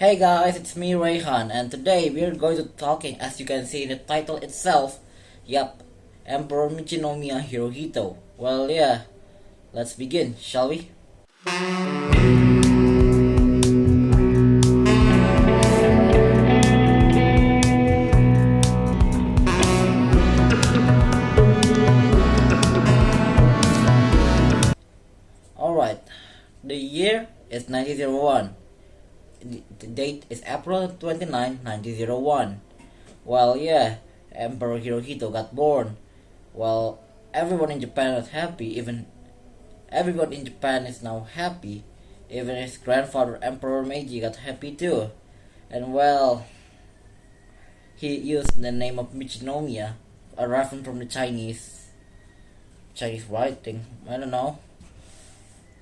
Hey guys, it's me Rayhan, and today we are going to talking, as you can see in the title itself, yup, Emperor Michinomiya Hirohito. Well, yeah, let's begin, shall we? Alright, the year is 1901. The date is April 29, 1901. Well, yeah, Emperor Hirohito got born. Well, everyone in Japan was happy, even everyone in Japan is now happy. Even his grandfather, Emperor Meiji, got happy too. And well, he used the name of Michinomiya, a reference from the Chinese writing. I don't know.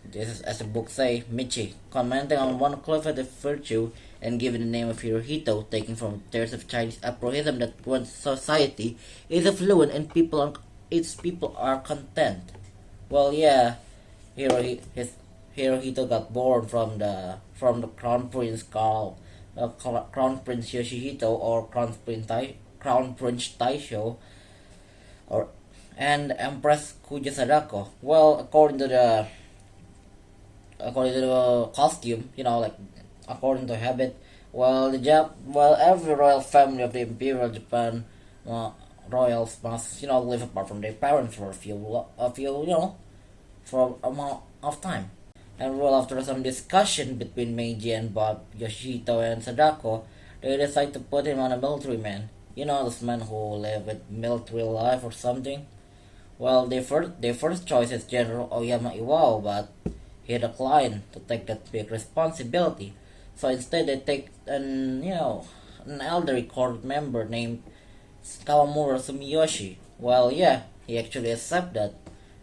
This is as the book say, Michi, commenting on one qualified virtue and given the name of Hirohito, taken from there's of Chinese aphorism that one society is affluent and its people are content. Well, yeah, Hirohito got born from the Crown Prince Crown Prince Yoshihito or Crown Prince Taisho or and Empress Kuja Sadako. Well, according to the costume, like according to habit. Well, every royal family of the Imperial Japan royals must live apart from their parents for for amount of time. And well, after some discussion between Meiji and Bob Yoshito and Sadako, they decide to put him on a military man. This man who live with military life or something. Well, their first choice is General Oyama Iwao, but he declined to take that big responsibility. So instead, they take an elderly court member named Kawamura Sumiyoshi. Well, yeah, he actually accepted that,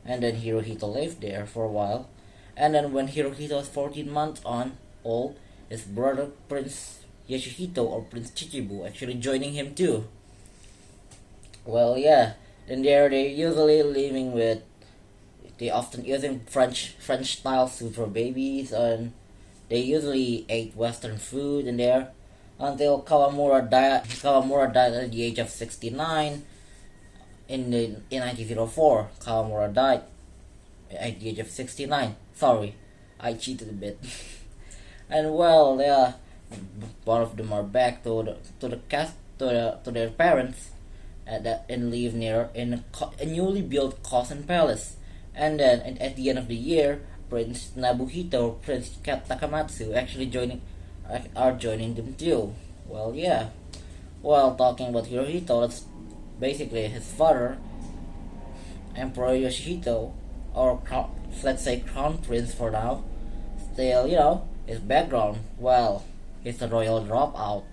and then Hirohito lived there for a while. And then when Hirohito was 14 months old, his brother Prince Yoshihito or Prince Chichibu actually joining him too. Well, yeah, then they're usually living with they often using French style food for babies, and they usually ate Western food in there until Kawamura died. Kawamura died at the age of 69 in 1904. Kawamura died at the age of 69. Sorry, I cheated a bit. And well, yeah, both of them are back to their parents and live near in a newly built Kosen Palace. And then at the end of the year, Prince Nabuhito, Prince Takamatsu actually are joining them too. Well, yeah. Well, talking about Hirohito, that's basically his father, Emperor Yoshihito, or let's say Crown Prince for now. Still, his background. Well, he's a royal dropout.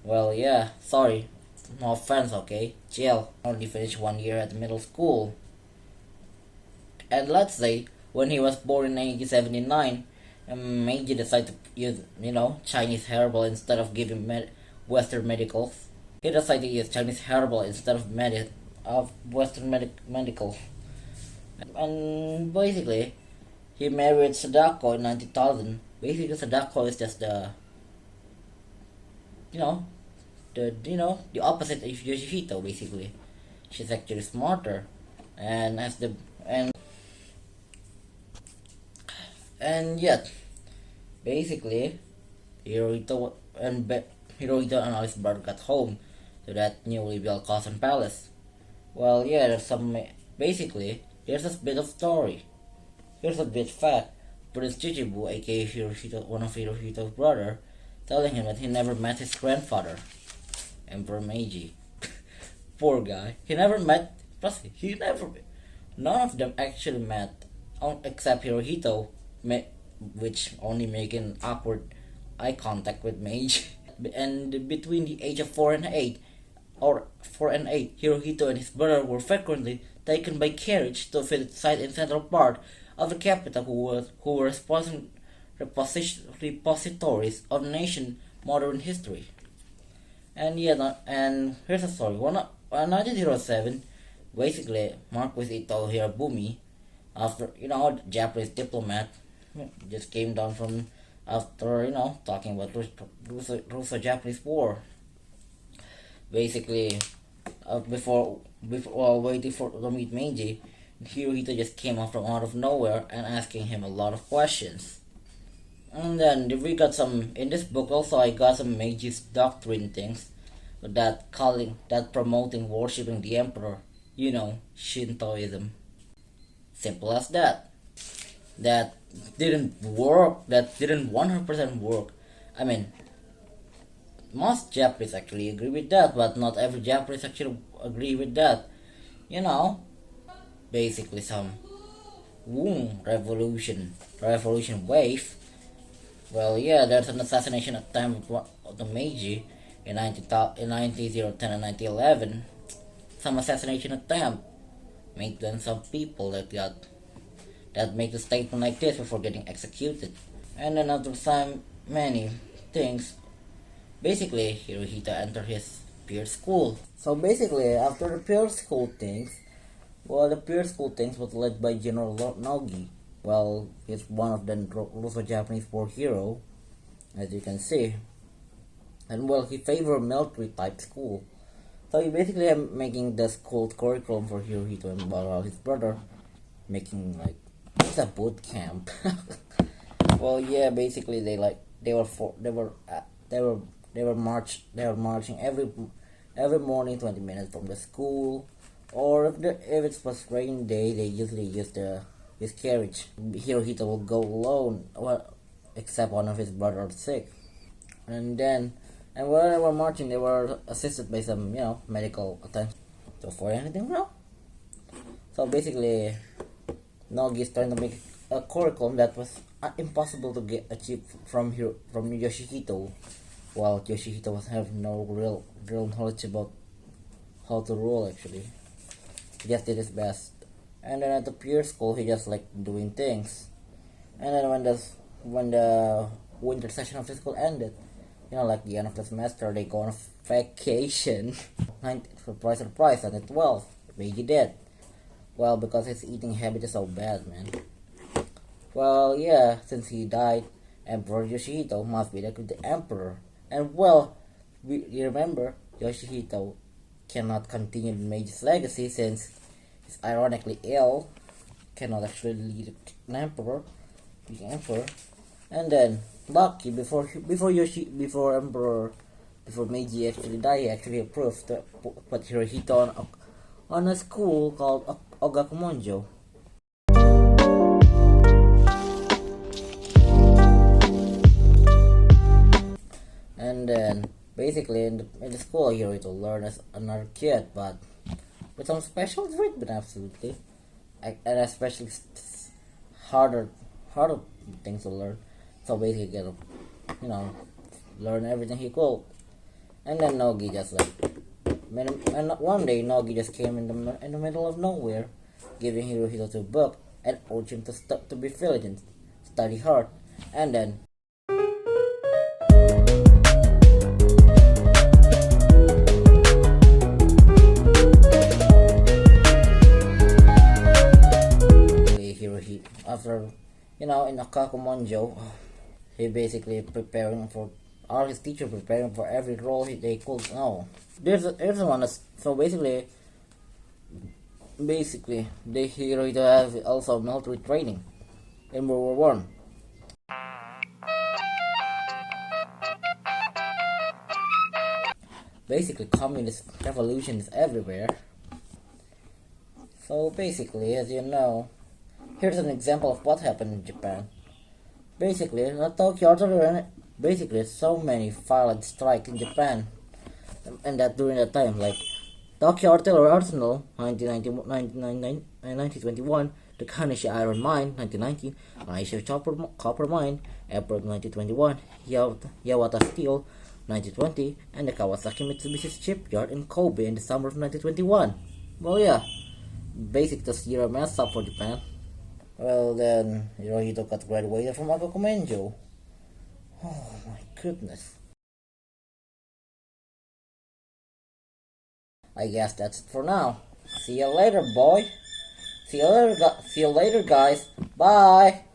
Well, yeah. Sorry, no offense. Okay, chill. Only finished 1 year at middle school. And let's say when he was born in 1979, Meiji decided to use Chinese herbal instead of giving Western medicals. He decided to use Chinese herbal instead of Western medical. And basically, he married Sadako in 19,000. Basically, Sadako is just the opposite of Yoshihito. Basically, she's actually smarter, and as the and yet, basically, Hirohito and all his brother got home to that newly built Kosen Palace. Well, yeah, basically, here's a bit of story. Here's a bit fact. Prince Chichibu, aka Hirohito, one of Hirohito's brother, telling him that he never met his grandfather, Emperor Meiji. Poor guy. None of them actually met, except Hirohito, which only making awkward eye contact with Meiji. And between the age of 4 and 8, Hirohito and his brother were frequently taken by carriage to visit sites in central part of the capital who were repositories of the nation's modern history. And here's a story. In 1907, basically Marquis Ito Hirobumi, after Japanese diplomat, just came down from after, talking about Russo-Japanese War. Basically, before while waiting for to meet Meiji, Hirohito just came up from out of nowhere and asking him a lot of questions. And then we got some in this book also. I got some Meiji's doctrine things, that promoting worshipping the emperor. Shintoism. Simple as that. That didn't work. That didn't 100% work. I mean, most Japanese actually agree with that, but not every Japanese actually agree with that. You know, basically some revolution wave. Well, yeah, there's an assassination attempt of the Meiji in 1910 and 1911. Some assassination attempt made then some people that make a statement like this before getting executed. And then after some many things, basically Hirohito entered his peer school. So basically, after the peer school things, the peer school things was led by General Nogi. Well, he's one of the Russo-Japanese war hero, as you can see. And well, he favored military type school. So he basically making the school curriculum for Hirohito and while his brother making like it's a boot camp. Well, yeah, basically they were marching every morning 20 minutes from the school, or if it was rainy day, they usually use his carriage. Hirohito will go alone, well, except one of his brothers sick, and while they were marching, they were assisted by some medical attention. So for anything wrong. So basically, Nogi is trying to make a curriculum that was impossible to get achieved from Yoshihito, while Yoshihito was having no real knowledge about how to rule. Actually, he just did his best. And then at the peer school, he just like doing things. And then when the winter session of the school ended, like the end of the semester, they go on a vacation. Surprise, surprise, and at 12, Meiji dead. Well, because his eating habit is so bad, man. Well, yeah, since he died, Emperor Yoshihito must be like the emperor. And well, you remember, Yoshihito cannot continue Meiji's legacy since he's ironically ill, cannot actually lead an emperor, be emperor. And then, lucky, before Meiji actually died, he actually approved to put Hirohito on a school called Ogakumonjo. And then, basically, in the school, Hirohito learned as another kid, but with some special treatment, absolutely, and especially harder things to learn. So basically, get learn everything he could. And then Nogi just and one day Nogi just came in the middle of nowhere, giving Hirohito a book and urged him to be diligent, study hard, and then. After in Akakumonjo, he basically all his teachers preparing for every role they could know. There's one. So basically, the Hirohito has also military training in World War One. Basically, communist revolution is everywhere. So basically, as you know, here's an example of what happened in Japan. Basically, so many violent strike in Japan, and that during that time, like Tokyo Artillery Arsenal, 1921, the Kanishi Iron Mine, 1919, Aisha Copper Mine, April 1921, Yawata Steel, 1920, and the Kawasaki Mitsubishi Shipyard in Kobe in the summer of 1921. Well, yeah, this year messed up for Japan. Well, then Hirohito got graduated from Akakumenjo. Oh my goodness. I guess that's it for now. See you later, boy. See you later, guys. Bye.